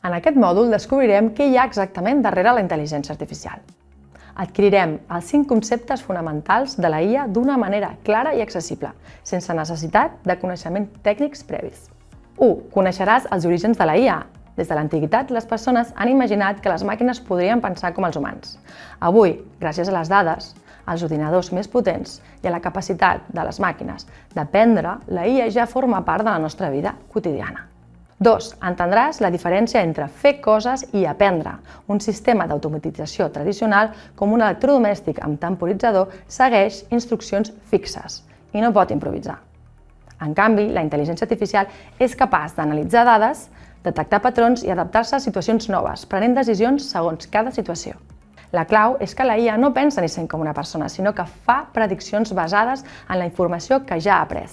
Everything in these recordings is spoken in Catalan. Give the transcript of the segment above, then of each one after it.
En aquest mòdul descobrirem què hi ha exactament darrere la intel·ligència artificial. Adquirirem els 5 conceptes fonamentals de la IA d'una manera clara i accessible, sense necessitat de coneixements tècnics previs. 1. Coneixeràs els orígens de la IA. Des de l'antiguitat, les persones han imaginat que les màquines podrien pensar com els humans. Avui, gràcies a les dades, als ordinadors més potents i a la capacitat de les màquines d'aprendre, la IA ja forma part de la nostra vida quotidiana. 2. Entendràs la diferència entre fer coses i aprendre. Un sistema d'automatització tradicional, com un electrodomèstic amb temporitzador, segueix instruccions fixes i no pot improvisar. En canvi, la intel·ligència artificial és capaç d'analitzar dades, detectar patrons i adaptar-se a situacions noves, prenent decisions segons cada situació. La clau és que la IA no pensa ni sent com una persona, sinó que fa prediccions basades en la informació que ja ha après.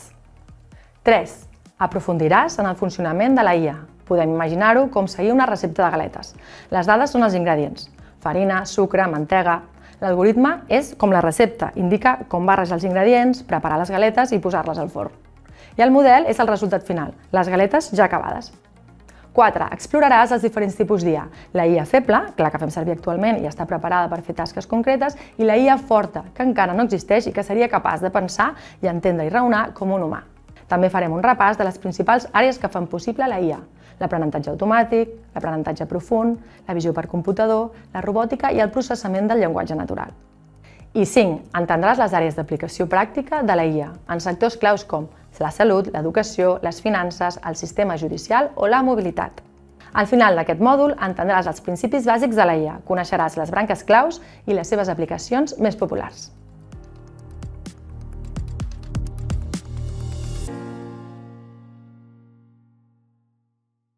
3. Aprofundiràs en el funcionament de la IA. Podem imaginar-ho com seguir una recepta de galetes. Les dades són els ingredients: farina, sucre, mantega. L'algoritme és com la recepta, indica com barrejar els ingredients, preparar les galetes i posar-les al forn. I el model és el resultat final, les galetes ja acabades. 4. Exploraràs els diferents tipus d'IA. La IA feble, la que fem servir actualment i està preparada per fer tasques concretes, i la IA forta, que encara no existeix i que seria capaç de pensar i entendre i raonar com un humà. També farem un repàs de les principals àrees que fan possible la IA: l'aprenentatge automàtic, l'aprenentatge profund, la visió per computador, la robòtica i el processament del llenguatge natural. I 5. Entendràs les àrees d'aplicació pràctica de la IA en sectors claus com la salut, l'educació, les finances, el sistema judicial o la mobilitat. Al final d'aquest mòdul entendràs els principis bàsics de la IA, coneixeràs les branques claus i les seves aplicacions més populars.